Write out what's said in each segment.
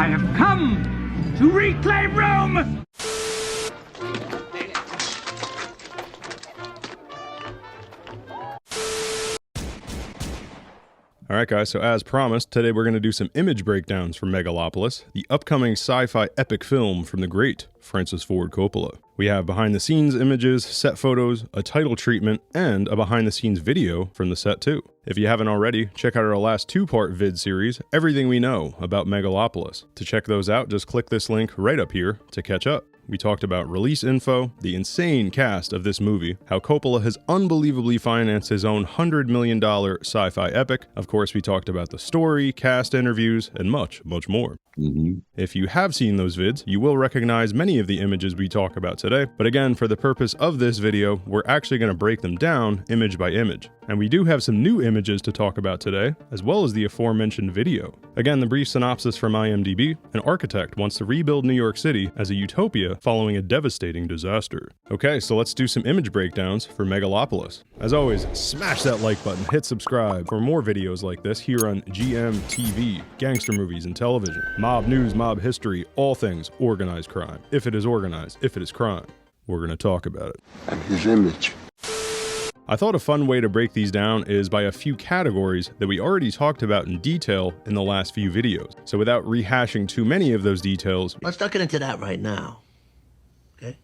I have come to reclaim Rome! Alright guys, so as promised, today we're going to do some image breakdowns for Megalopolis, the upcoming sci-fi epic film from the great Francis Ford Coppola. We have behind-the-scenes images, set photos, a title treatment, and a behind-the-scenes video from the set too. If you haven't already, check out our last two-part vid series, Everything We Know About Megalopolis. To check those out, just click this link right up here to catch up. We talked about release info, the insane cast of this movie, how Coppola has unbelievably financed his own $100 million sci-fi epic. Of course, we talked about the story, cast interviews, and much, much more. If you have seen those vids, you will recognize many of the images we talk about today, but again, for the purpose of this video, we're actually going to break them down image by image. And we do have some new images to talk about today, as well as the aforementioned video. Again, the brief synopsis from IMDb: an architect wants to rebuild New York City as a utopia following a devastating disaster. Okay, so let's do some image breakdowns for Megalopolis. As always, smash that like button, hit subscribe for more videos like this here on GMTV, gangster movies and television, mob news, mob history, all things organized crime. If it is organized, if it is crime, we're going to talk about it. And his image. I thought a fun way to break these down is by a few categories that we already talked about in detail in the last few videos. So without rehashing too many of those details, let's not get into that right now, okay?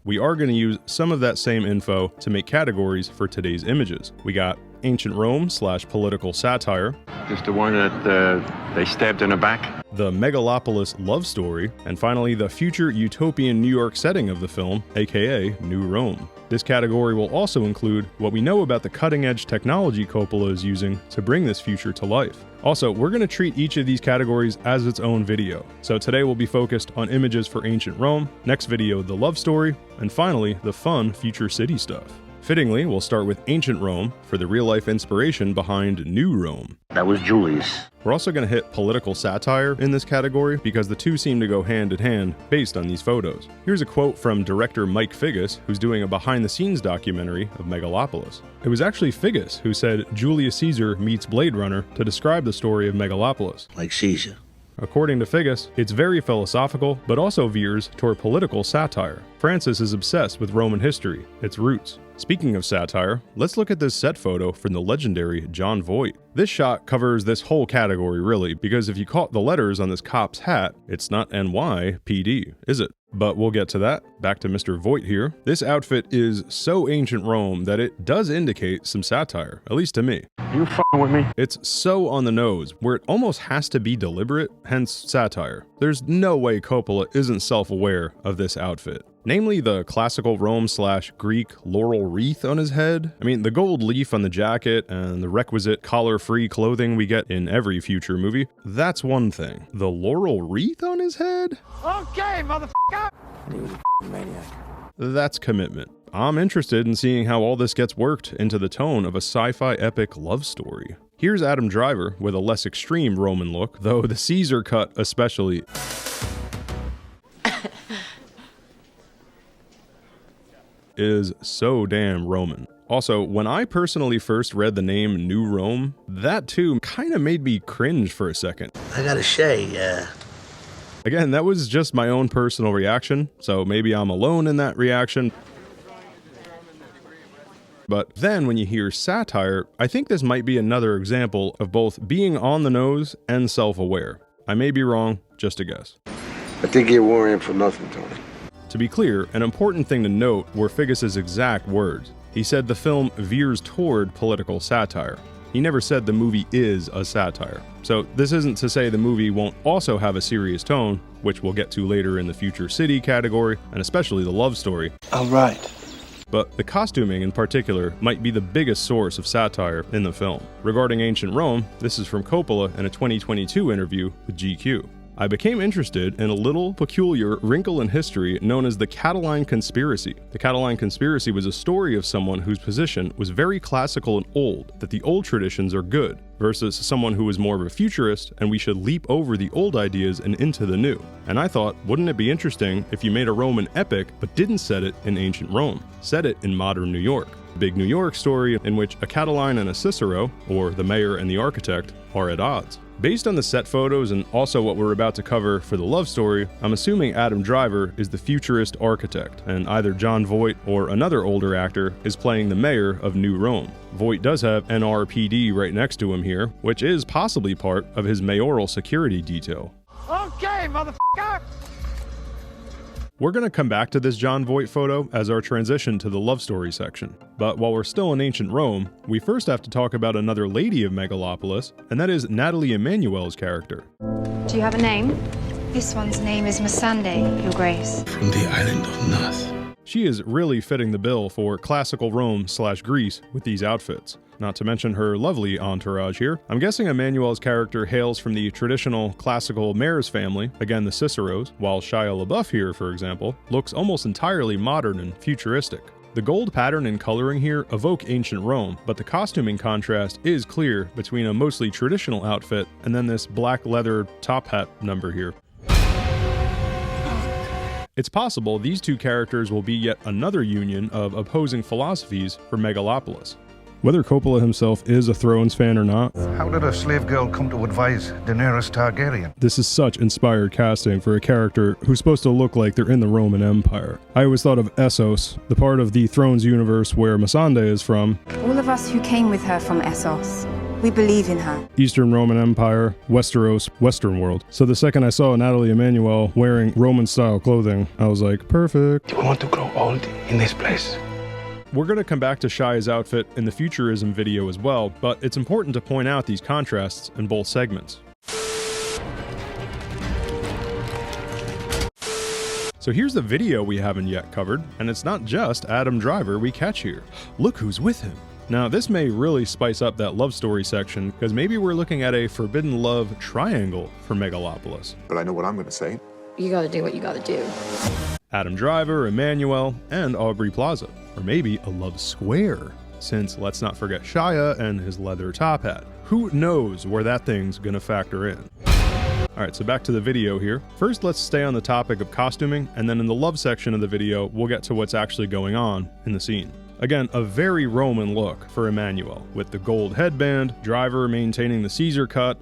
We are going to use some of that same info to make categories for today's images. We got ancient Rome / political satire. Just the one that they stabbed in the back. The Megalopolis love story, and finally the future utopian New York setting of the film, aka New Rome. This category will also include what we know about the cutting-edge technology Coppola is using to bring this future to life. Also, we're going to treat each of these categories as its own video. So today we'll be focused on images for ancient Rome, next video the love story, and finally the fun future city stuff. Fittingly, we'll start with ancient Rome for the real-life inspiration behind New Rome. That was Julius. We're also going to hit political satire in this category because the two seem to go hand in hand based on these photos. Here's a quote from director Mike Figgis, who's doing a behind-the-scenes documentary of Megalopolis. It was actually Figgis who said Julius Caesar meets Blade Runner to describe the story of Megalopolis. Like Caesar. According to Figgis, it's very philosophical, but also veers toward political satire. Francis is obsessed with Roman history, its roots. Speaking of satire, let's look at this set photo from the legendary Jon Voight. This shot covers this whole category really, because if you caught the letters on this cop's hat, it's not NYPD, is it? But we'll get to that. Back to Mr. Voight here. This outfit is so ancient Rome that it does indicate some satire, at least to me. You f***ing with me? It's so on the nose, where it almost has to be deliberate, hence satire. There's no way Coppola isn't self-aware of this outfit. Namely the classical Rome / Greek laurel wreath on his head. I mean, the gold leaf on the jacket and the requisite collar-free clothing we get in every future movie, that's one thing. The laurel wreath on his head? Okay, motherfucker! He was a maniac. That's commitment. I'm interested in seeing how all this gets worked into the tone of a sci-fi epic love story. Here's Adam Driver with a less extreme Roman look, though the Caesar cut especially is so damn Roman. Also, when I personally first read the name New Rome, that too kind of made me cringe for a second. I gotta say, Again, that was just my own personal reaction, so maybe I'm alone in that reaction. But then when you hear satire, I think this might be another example of both being on the nose and self-aware. I may be wrong, just a guess. I think you're worrying for nothing, Tony. To be clear, an important thing to note were Figgis' exact words. He said the film veers toward political satire. He never said the movie is a satire. So this isn't to say the movie won't also have a serious tone, which we'll get to later in the future city category, and especially the love story. all right. But the costuming in particular might be the biggest source of satire in the film. Regarding ancient Rome, this is from Coppola in a 2022 interview with GQ. I became interested in a little peculiar wrinkle in history known as the Catiline Conspiracy. The Catiline Conspiracy was a story of someone whose position was very classical and old, that the old traditions are good, versus someone who was more of a futurist and we should leap over the old ideas and into the new. And I thought, wouldn't it be interesting if you made a Roman epic but didn't set it in ancient Rome, set it in modern New York? A big New York story in which a Catiline and a Cicero, or the mayor and the architect, are at odds. Based on the set photos and also what we're about to cover for the love story, I'm assuming Adam Driver is the futurist architect, and either Jon Voight or another older actor is playing the mayor of New Rome. Voight does have NRPD right next to him here, which is possibly part of his mayoral security detail. Okay, motherfucker! We're going to come back to this Jon Voight photo as our transition to the love story section. But while we're still in ancient Rome, we first have to talk about another lady of Megalopolis, and that is Natalie Emmanuel's character. Do you have a name? This one's name is Masande, Your Grace. From the island of Nath. She is really fitting the bill for classical Rome/Greece with these outfits. Not to mention her lovely entourage here. I'm guessing Emmanuel's character hails from the traditional classical mayor's family, again the Ciceros, while Shia LaBeouf here, for example, looks almost entirely modern and futuristic. The gold pattern and coloring here evoke ancient Rome, but the costuming contrast is clear between a mostly traditional outfit and then this black leather top hat number here. It's possible these two characters will be yet another union of opposing philosophies for Megalopolis. Whether Coppola himself is a Thrones fan or not, how did a slave girl come to advise Daenerys Targaryen? This is such inspired casting for a character who's supposed to look like they're in the Roman Empire. I always thought of Essos, the part of the Thrones universe where Masande is from. All of us who came with her from Essos, we believe in her. Eastern Roman Empire, Westeros, Western world. So the second I saw Natalie Emmanuel wearing Roman-style clothing, I was like, perfect. You want to grow old in this place? We're going to come back to Shia's outfit in the Futurism video as well, but it's important to point out these contrasts in both segments. So here's the video we haven't yet covered, and it's not just Adam Driver we catch here. Look who's with him. Now this may really spice up that love story section, because maybe we're looking at a forbidden love triangle for Megalopolis. But I know what I'm going to say. You gotta do what you gotta do. Adam Driver, Emmanuel, and Aubrey Plaza. Or maybe a love square, since let's not forget Shia and his leather top hat. Who knows where that thing's gonna factor in? Alright, so back to the video here. First, let's stay on the topic of costuming, and then in the love section of the video, we'll get to what's actually going on in the scene. Again, a very Roman look for Emmanuel, with the gold headband, Driver maintaining the Caesar cut,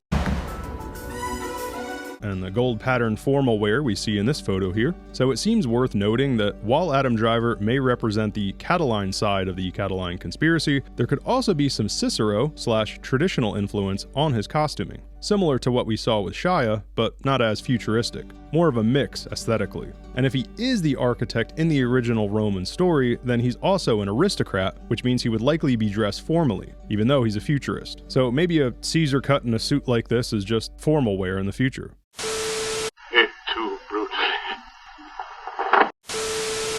and the gold pattern formal wear we see in this photo here. So it seems worth noting that while Adam Driver may represent the Catiline side of the Catiline conspiracy, there could also be some Cicero/traditional influence on his costuming, similar to what we saw with Shia, but not as futuristic, more of a mix aesthetically. And if he is the architect in the original Roman story, then he's also an aristocrat, which means he would likely be dressed formally, even though he's a futurist. So maybe a Caesar cut in a suit like this is just formal wear in the future.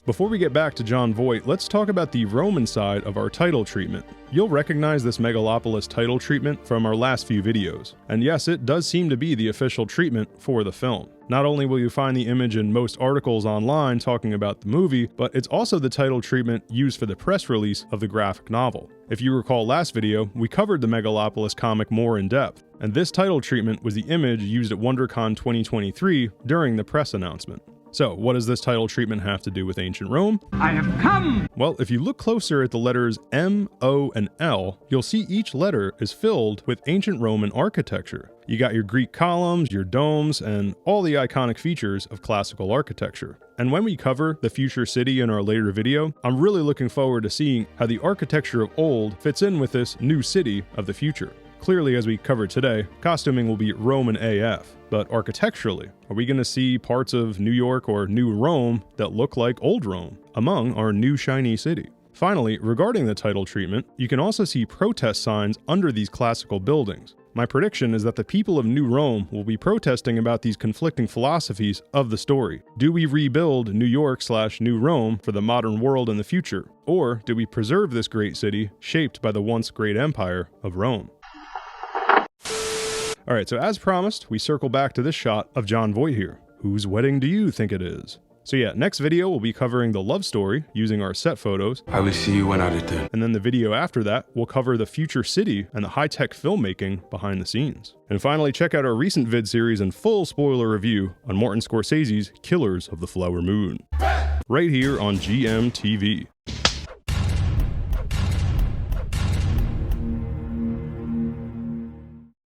Before we get back to Jon Voight, let's talk about the Roman side of our title treatment. You'll recognize this Megalopolis title treatment from our last few videos. And yes, it does seem to be the official treatment for the film. Not only will you find the image in most articles online talking about the movie, but it's also the title treatment used for the press release of the graphic novel. If you recall last video, we covered the Megalopolis comic more in depth, and this title treatment was the image used at WonderCon 2023 during the press announcement. So, what does this title treatment have to do with ancient Rome? I have come! Well, if you look closer at the letters M, O, and L, you'll see each letter is filled with ancient Roman architecture. You got your Greek columns, your domes, and all the iconic features of classical architecture. And when we cover the future city in our later video, I'm really looking forward to seeing how the architecture of old fits in with this new city of the future. Clearly, as we covered today, costuming will be Roman AF, but architecturally, are we going to see parts of New York or New Rome that look like old Rome among our new shiny city? Finally, regarding the title treatment, you can also see protest signs under these classical buildings. My prediction is that the people of New Rome will be protesting about these conflicting philosophies of the story. Do we rebuild New York/New Rome for the modern world in the future? Or do we preserve this great city shaped by the once great empire of Rome? Alright, so as promised, we circle back to this shot of Jon Voight here. Whose wedding do you think it is? So yeah, next video we'll be covering the love story using our set photos. I will see you when I return. And then the video after that, we'll cover the future city and the high-tech filmmaking behind the scenes. And finally, check out our recent vid series and full spoiler review on Martin Scorsese's Killers of the Flower Moon. Right here on GMTV.